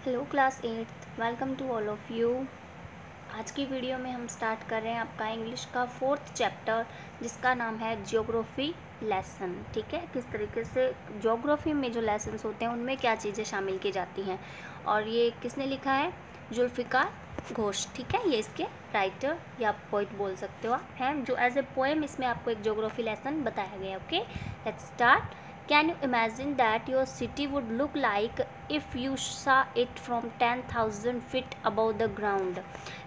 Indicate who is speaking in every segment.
Speaker 1: Hello class 8th, welcome to all of you. आज की video में हम स्टार्ट कर रहे हैं आपका इंग्लिश का 4th चैप्टर, जिसका नाम है ज्योग्राफी लेसन। ठीक है, किस तरीके से ज्योग्राफी में जो लेसन्स होते हैं उनमें क्या चीज़ें शामिल की जाती हैं। और ये किसने लिखा है? जुल्फ़िकार घोष। ठीक है, ये इसके राइटर या पोइट बोल सकते हो आप हैं, जो एज ए पोएम इसमें आपको एक ज्योग्राफी लेसन बताया गया। Okay, let's start. Can you imagine that your city would look like if you saw it from 10,000 feet above the ground?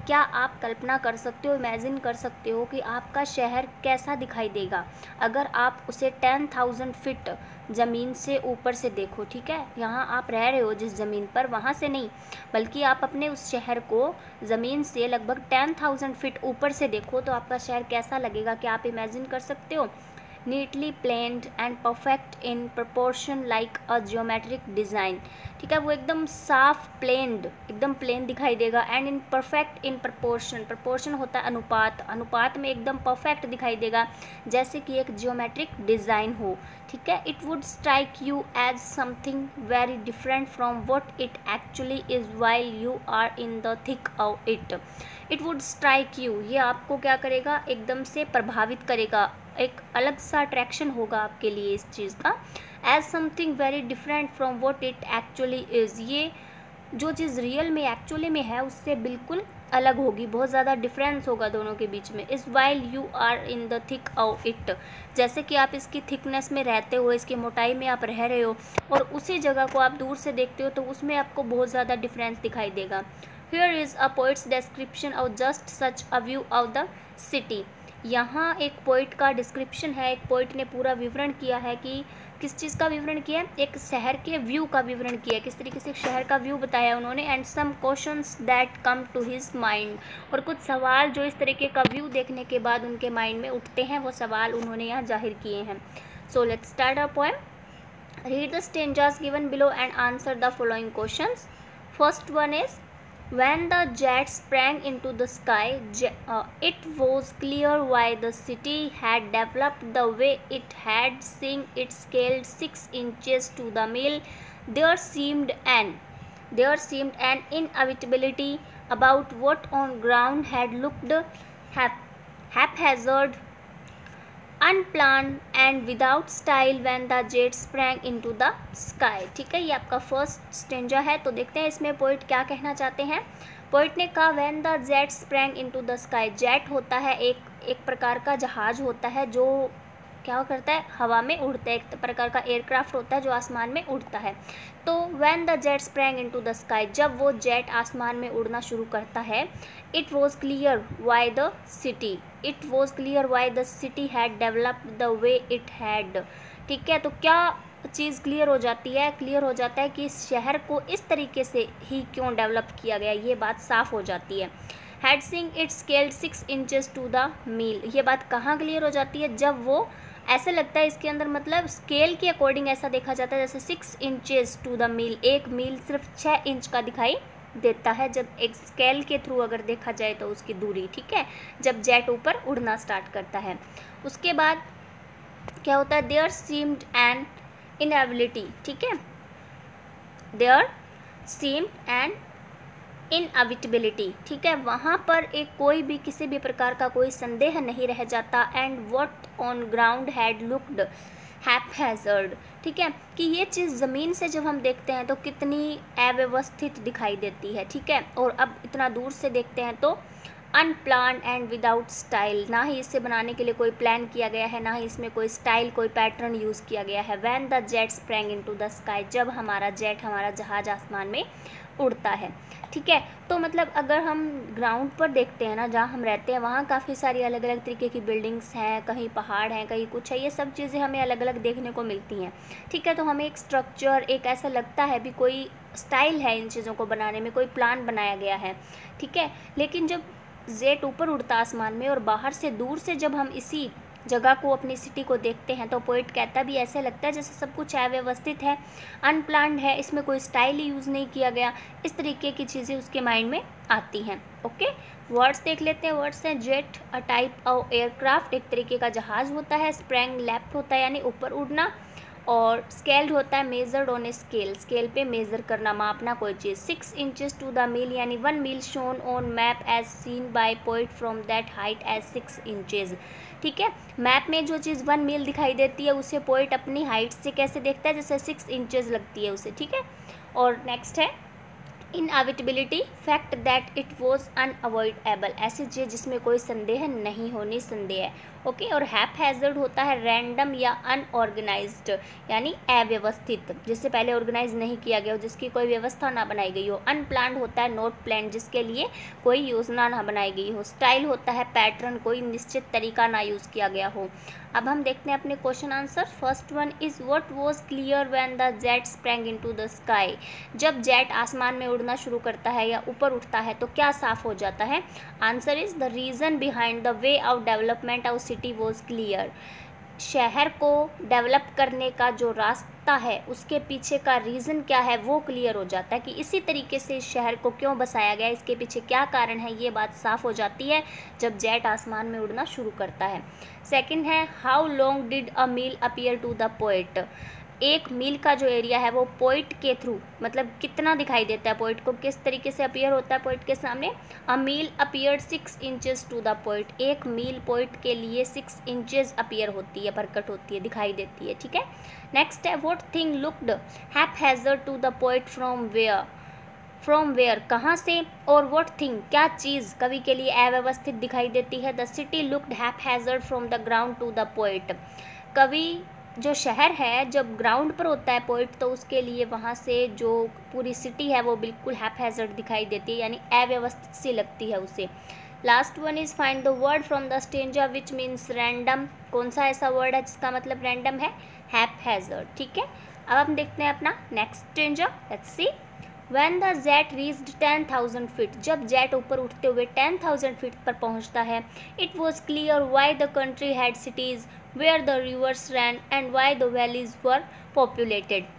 Speaker 1: क्या आप कल्पना कर सकते हो, इमेजिन कर सकते हो कि आपका शहर कैसा दिखाई देगा अगर आप उसे 10,000 फीट ज़मीन से ऊपर से देखो। ठीक है, यहाँ आप रह रहे हो जिस ज़मीन पर, वहाँ से नहीं, बल्कि आप अपने उस शहर को ज़मीन से लगभग 10,000 फीट ऊपर से देखो तो आपका शहर कैसा लगेगा। क्या आप इमेजिन कर सकते हो? Neatly planned and perfect in proportion like a geometric design. ठीक है, वो एकदम साफ प्लेन्ड, एकदम प्लेन दिखाई देगा। And in perfect in proportion, proportion होता है अनुपात, अनुपात में एकदम परफेक्ट दिखाई देगा, जैसे कि एक जियोमेट्रिक डिज़ाइन हो। ठीक है, it would strike you as something very different from what it actually is while you are in the thick of it. It would strike you, ये आपको क्या करेगा? एकदम से प्रभावित करेगा, एक अलग सा अट्रैक्शन होगा आपके लिए इस चीज़ का। As something very different from what it actually is, ये जो चीज़ रियल में एक्चुअली में है उससे बिल्कुल अलग होगी, बहुत ज़्यादा डिफरेंस होगा दोनों के बीच में। Is while you are in the thick of it, जैसे कि आप इसकी थिकनेस में रहते हो, इसकी मोटाई में आप रह रहे हो और उसी जगह को आप दूर से देखते हो तो उसमें आपको बहुत ज़्यादा डिफरेंस दिखाई देगा। Here is a poets description of just such a view of the city. यहाँ एक पोइट का डिस्क्रिप्शन है, एक पोइट ने पूरा विवरण किया है कि किस चीज़ का विवरण किया है? एक शहर के व्यू का विवरण किया है, किस तरीके से शहर का व्यू बताया उन्होंने। And some questions that come to his mind, और कुछ सवाल जो इस तरीके का व्यू देखने के बाद उनके माइंड में उठते हैं, वो सवाल उन्होंने यहाँ जाहिर किए हैं। So let's start our poem. Read the stanzas given below and answer the following questions. First one is, when the jet sprang into the sky, it was clear why the city had developed the way it had, seeing it scaled 6 inches to the mile. There seemed an inevitability about what on ground had looked haphazard, unplanned and without style when the jet sprang into the sky। ठीक है, ये आपका first stanza है। तो देखते हैं इसमें poet क्या कहना चाहते हैं। पोइट ने कहा when the jet sprang into the sky, jet होता है एक प्रकार का जहाज होता है जो क्या करता है? हवा में उड़ता है, एक प्रकार का एयरक्राफ्ट होता है जो आसमान में उड़ता है। तो when the jet sprang into the sky, जब वो जेट आसमान में उड़ना शुरू करता है, it was clear why the city had developed the way it had। ठीक है, तो क्या चीज़ क्लियर हो जाती है? क्लियर हो जाता है कि इस शहर को इस तरीके से ही क्यों डेवलप किया गया, ये बात साफ हो जाती है। Had seeing it scaled 6 inches to the mile, ये बात कहाँ क्लियर हो जाती है? जब वो ऐसे लगता है इसके अंदर, मतलब स्केल के अकॉर्डिंग ऐसा देखा जाता है जैसे 6 इंचेस टू द मील, एक मील सिर्फ 6 इंच का दिखाई देता है जब एक स्केल के थ्रू अगर देखा जाए तो उसकी दूरी। ठीक है, जब जेट ऊपर उड़ना स्टार्ट करता है। उसके बाद क्या होता है? There seemed an inability. ठीक है, देयर सीम्ड एन इनएविटेबिलिटी। ठीक है, वहाँ पर एक कोई भी किसी भी प्रकार का कोई संदेह नहीं रह जाता। And what on ground had looked haphazard. ठीक है, कि ये चीज़ ज़मीन से जब हम देखते हैं तो कितनी अव्यवस्थित दिखाई देती है। ठीक है, और अब इतना दूर से देखते हैं तो अनप्लान एंड विदाउट स्टाइल, ना ही इसे बनाने के लिए कोई प्लान किया गया है, ना ही इसमें कोई स्टाइल, कोई पैटर्न यूज़ किया गया है। When the jet sprang into the sky, जब हमारा जेट, हमारा जहाज आसमान में उड़ता है। ठीक है, तो मतलब अगर हम ग्राउंड पर देखते हैं ना, जहाँ हम रहते हैं वहाँ काफ़ी सारी अलग अलग तरीके की बिल्डिंग्स हैं, कहीं पहाड़ हैं, कहीं कुछ है, ये सब चीज़ें हमें अलग अलग देखने को मिलती हैं। ठीक है, तो हमें एक स्ट्रक्चर, एक ऐसा लगता है भी कोई स्टाइल है इन चीज़ों को बनाने में, कोई प्लान बनाया गया है। ठीक है, लेकिन जब जेट ऊपर उड़ता आसमान में और बाहर से दूर से जब हम इसी जगह को, अपनी सिटी को देखते हैं तो पोइट कहता भी ऐसे लगता है जैसे सब कुछ अव्यवस्थित है, अनप्लान्ड है, इसमें कोई स्टाइल यूज़ नहीं किया गया, इस तरीके की चीज़ें उसके माइंड में आती हैं। ओके, वर्ड्स देख लेते हैं। वर्ड्स हैं jet, a type of aircraft, एक तरीके का जहाज़ होता है। स्प्रैंग, लेफ्ट होता है यानी ऊपर उड़ना। और स्केल्ड होता है measured on a scale, scale पे मेजर करना, मापना कोई चीज़। 6 इंचेस टू द मील यानी 1 mile shown on map as seen by poet from that height as 6 inches. ठीक है, मैप में जो चीज़ 1 मील दिखाई देती है उसे पोइट अपनी हाइट से कैसे देखता है, जैसे 6 इंचेस लगती है उसे। ठीक है, और नेक्स्ट है inevitability, fact that it was unavoidable, ऐसी चीज़ जिसमें कोई संदेह नहीं होनी संदेह है। ओके, और हैपहैज़र्ड होता है रैंडम या अनऑर्गेनाइज्ड यानी अव्यवस्थित, जिससे पहले ऑर्गेनाइज नहीं किया गया हो, जिसकी कोई व्यवस्था ना बनाई गई हो। अनप्लान्ड होता है नॉट प्लान्ड, जिसके लिए कोई योजना ना बनाई गई हो। स्टाइल होता है पैटर्न, कोई निश्चित तरीका ना यूज़ किया गया हो। अब हम देखते हैं अपने question answer. First one is what was clear when the jet sprang into the sky, जब जेट आसमान में उड़ना शुरू करता है या ऊपर उठता है तो क्या साफ हो जाता है। Answer is the reason behind the way of development of city was clear, शहर को डेवलप करने का जो रास्ता है उसके पीछे का रीज़न क्या है वो क्लियर हो जाता है कि इसी तरीके से इस शहर को क्यों बसाया गया, इसके पीछे क्या कारण है, ये बात साफ हो जाती है जब जेट आसमान में उड़ना शुरू करता है। सेकंड है how long did a mile appear to the poet, एक मील का जो एरिया है वो पोइट के थ्रू मतलब कितना दिखाई देता है, पोइट को किस तरीके से अपीयर होता है पोइट के सामने। A mile appear 6 inches to the poet, एक मील पोइट के लिए 6 इंचेस अपीयर होती है, प्रकट होती है, दिखाई देती है। ठीक है, नेक्स्ट है what thing looked haphazard to the poet from where, कहाँ से, और व्हाट थिंग क्या चीज़ कवि के लिए अव्यवस्थित दिखाई देती है। The city looked haphazard from the ground to the poet, कवि जो शहर है जब ग्राउंड पर होता है पोइट तो उसके लिए वहाँ से जो पूरी सिटी है वो बिल्कुल हैपहैज़र्ड दिखाई देती है यानी अव्यवस्थित सी लगती है उसे। Last one is find the word from the stanza which means random, कौन सा ऐसा वर्ड है जिसका मतलब रैंडम है, हैपहैज़र्ड। ठीक है, अब हम देखते हैं अपना next stanza, let's C. When the jet reached 10,000 feet, जब जेट ऊपर उठते हुए 10,000 फीट पर पहुंचता है, it was clear why the country had cities where the rivers ran and why the valleys were populated।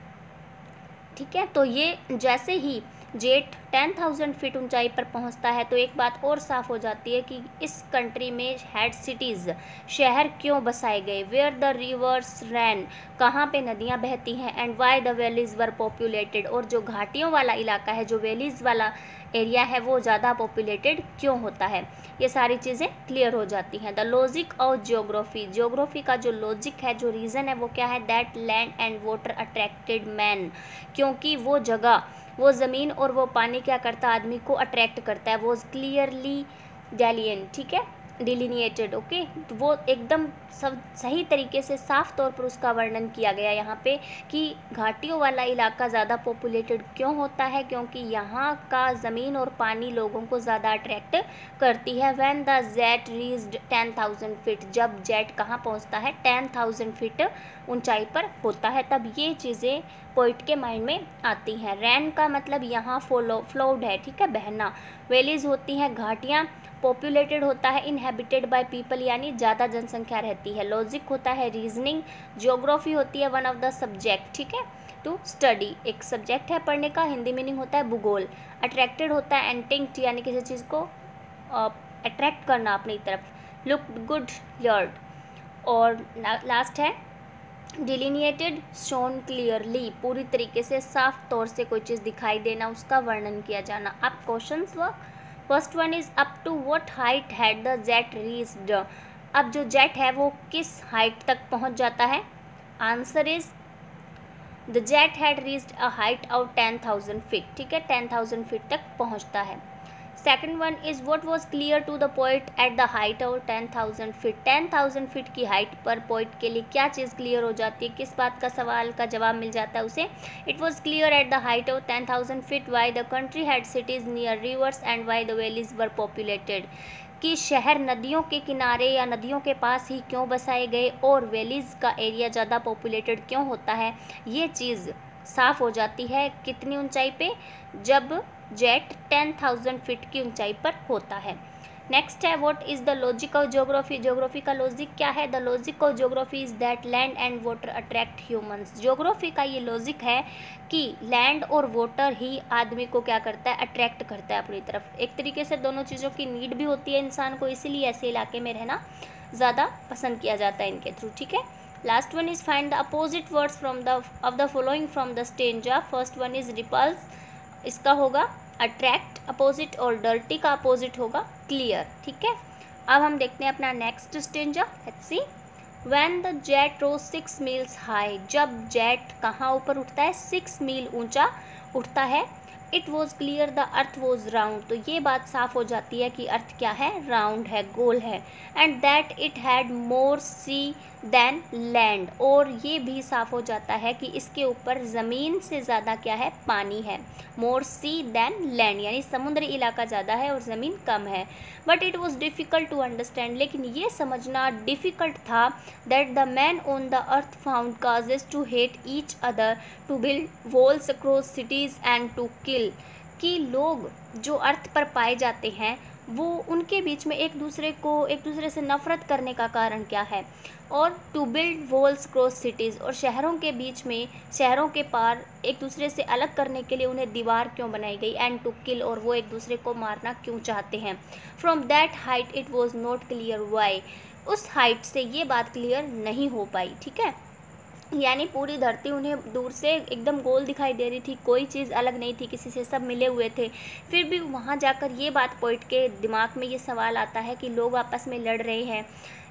Speaker 1: ठीक है, तो ये जैसे ही जेट 10,000 फीट ऊंचाई पर पहुंचता है तो एक बात और साफ हो जाती है कि इस कंट्री में हैड सिटीज़, शहर क्यों बसाए गए, वेयर द रिवर्स रैन, कहाँ पे नदियाँ बहती हैं, and why the valleys were populated, और जो घाटियों वाला इलाका है, जो वैलीज़ वाला एरिया है वो ज़्यादा पॉपुलेटेड क्यों होता है, ये सारी चीज़ें क्लियर हो जाती हैं। The logic of geography, geography का जो लॉजिक है, जो रीज़न है वो क्या है, that land and water attracted man, क्योंकि वो जगह, वो ज़मीन और वो पानी क्या करता है, आदमी को अट्रैक्ट करता है। वो क्लियरली डेलियन, ठीक है, डिलिनिएटेड। ओके, तो वो एकदम सब सही तरीके से साफ तौर पर उसका वर्णन किया गया यहाँ पे कि घाटियों वाला इलाका ज़्यादा पॉपुलेटेड क्यों होता है, क्योंकि यहाँ का ज़मीन और पानी लोगों को ज़्यादा अट्रैक्ट करती है। When the jet reached 10,000 feet, जब जेट कहाँ पहुँचता है, 10,000 फीट ऊंचाई पर होता है, तब ये चीज़ें पोइट के माइंड में आती हैं। रैन का मतलब यहाँ फ्लोड है, ठीक है, बहना। वैलीज होती हैं घाटियाँ। पॉपुलेटेड होता है इनहेबिटेड बाय पीपल, यानी ज़्यादा जनसंख्या रहती है। लॉजिक होता है रीजनिंग। ज्योग्राफी होती है वन ऑफ द सब्जेक्ट, ठीक है, टू स्टडी, एक सब्जेक्ट है पढ़ने का। हिंदी मीनिंग होता है भूगोल। अट्रैक्टेड होता है एंटिंक्ट, यानी किसी चीज़ को अट्रैक्ट करना अपनी तरफ। Look good lord. और लास्ट है डिलिनिएटेड, शोन क्लियरली, पूरी तरीके से साफ तौर से कोई चीज़ दिखाई देना, उसका वर्णन किया जाना। अब questions work. First one is up to what height had the jet reached, अब जो जेट है वो किस हाइट तक पहुंच जाता है। Answer is the jet had reached a height of 10,000 feet, ठीक है, 10,000 फीट तक पहुंचता है। Second one is what was clear to the poet at the height of 10,000 feet, 10,000 feet की हाइट पर पोइट के लिए क्या चीज़ क्लियर हो जाती है, किस बात का सवाल का जवाब मिल जाता है उसे। It was clear at the height of 10,000 feet why the country had cities near reverse and why the valleys were populated, कि शहर नदियों के किनारे या नदियों के पास ही क्यों बसाए गए और वैलीज का एरिया ज़्यादा पॉपुलेटेड क्यों होता है। ये चीज़ साफ हो जाती है कितनी ऊंचाई पे, जब जेट 10,000 फीट की ऊंचाई पर होता है। नेक्स्ट है what is the logic of geography, geography का लॉजिक क्या है। The logic of geography is that land and water attract humans, geography का ये लॉजिक है कि लैंड और वाटर ही आदमी को क्या करता है, अट्रैक्ट करता है अपनी तरफ। एक तरीके से दोनों चीज़ों की नीड भी होती है इंसान को, इसीलिए ऐसे इलाके में रहना ज़्यादा पसंद किया जाता है इनके थ्रू, ठीक है। Last one is find the opposite words from the of the following from the stanza. First one is repulse, इसका होगा अट्रैक्ट अपोजिट, और डर्टी का अपोजिट होगा क्लियर. ठीक है, अब हम देखते हैं अपना next stanza. Let's see. When the jet rose 6 miles high, जब जेट कहाँ ऊपर उठता है, 6 मील ऊंचा उठता है. It was clear the earth was round, तो ये बात साफ हो जाती है कि अर्थ क्या है, राउंड है, गोल है. And that it had more sea than land, और ये भी साफ हो जाता है कि इसके ऊपर ज़मीन से ज़्यादा क्या है, पानी है. मोर सी देन लैंड यानी समुद्री इलाका ज़्यादा है और ज़मीन कम है. But it was difficult to understand, लेकिन ये समझना डिफ़िकल्ट था. That the man on the earth found causes to hate each other, to build walls across cities and to kill, कि लोग जो अर्थ पर पाए जाते हैं वो उनके बीच में एक दूसरे से नफ़रत करने का कारण क्या है. और to build walls cross cities, और शहरों के बीच में, शहरों के पार एक दूसरे से अलग करने के लिए उन्हें दीवार क्यों बनाई गई. एंड टू किल, और वो एक दूसरे को मारना क्यों चाहते हैं. From that height it was not clear why, उस हाइट से ये बात क्लियर नहीं हो पाई. ठीक है, यानी पूरी धरती उन्हें दूर से एकदम गोल दिखाई दे रही थी, कोई चीज़ अलग नहीं थी किसी से, सब मिले हुए थे. फिर भी वहाँ जाकर ये बात पोइट के दिमाग में ये सवाल आता है कि लोग आपस में लड़ रहे हैं,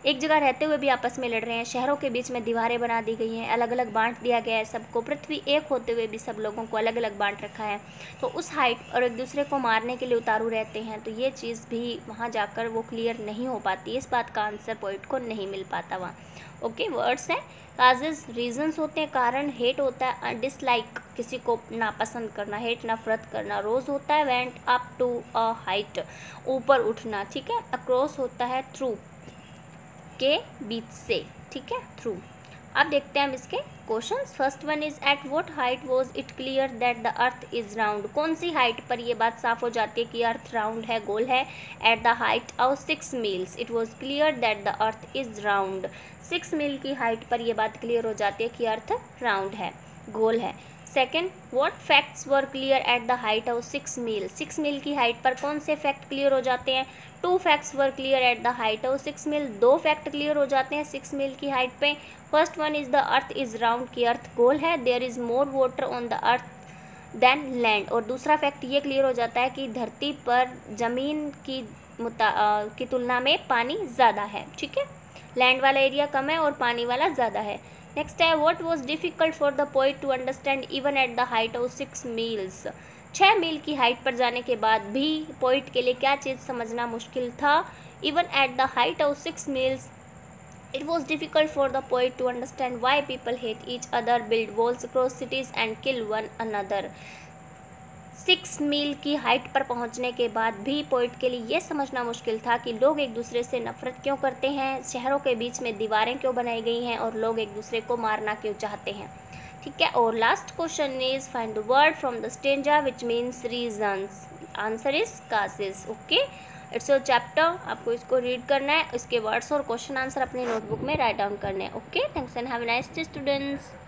Speaker 1: एक जगह रहते हुए भी आपस में लड़ रहे हैं. शहरों के बीच में दीवारें बना दी गई हैं, अलग अलग बांट दिया गया है सबको, पृथ्वी एक होते हुए भी सब लोगों को अलग अलग बांट रखा है. तो उस हाइट और एक दूसरे को मारने के लिए उतारू रहते हैं, तो ये चीज़ भी वहाँ जाकर वो क्लियर नहीं हो पाती. इस बात का आंसर पोइट को नहीं मिल पाता वहाँ. ओके, वर्ड्स हैं. काजेज रीजंस होते हैं, कारण. हेट होता है डिसलाइक, किसी को नापसंद करना, हेट नफरत करना. रोज होता है went up to a height, ऊपर उठना. ठीक है, अक्रॉस होता है थ्रू, के बीच से. ठीक है, थ्रू. अब देखते हैं हम इसके questions. First one is at what height was it clear that the earth is round, कौन सी हाइट पर ये बात साफ हो जाती है कि अर्थ राउंड है, गोल है. Eight the height of 6 miles it was clear that the earth is round, 6 mile की हाइट पर यह बात क्लियर हो जाती है कि अर्थ राउंड है, गोल है. Second, what facts were clear at the height of 6 meal, 6 mile की हाइट पर कौन से फैक्ट क्लियर हो जाते हैं. 2 facts were clear at the height of 6 mile, 2 fact clear हो जाते हैं 6 मील की हाइट पे. First one is the earth is round, की अर्थ गोल है. There is more water on the earth than land, और दूसरा फैक्ट ये क्लियर हो जाता है कि धरती पर ज़मीन की तुलना में पानी ज़्यादा है. ठीक है, लैंड वाला एरिया कम है और पानी वाला ज़्यादा है. नेक्स्ट है what was difficult for the poet to understand even at the height of 6 miles, 6 mile की हाइट पर जाने के बाद भी पोइट के लिए क्या चीज़ समझना मुश्किल था. Even at the height of 6 miles it was difficult for the poet to understand why people hate each other, build walls across cities and kill one another. 6 mile की हाइट पर पहुंचने के बाद भी पोइट के लिए ये समझना मुश्किल था कि लोग एक दूसरे से नफरत क्यों करते हैं, शहरों के बीच में दीवारें क्यों बनाई गई हैं, और लोग एक दूसरे को मारना क्यों चाहते हैं. ठीक है, और last question is find the word from the stanza which means reasons. Answer is causes. Okay, it's your chapter, आपको इसको रीड करना है, इसके वर्ड्स और क्वेश्चन आंसर अपने नोटबुक में राइट डाउन करने हैं. Okay, thanks and have a nice day students.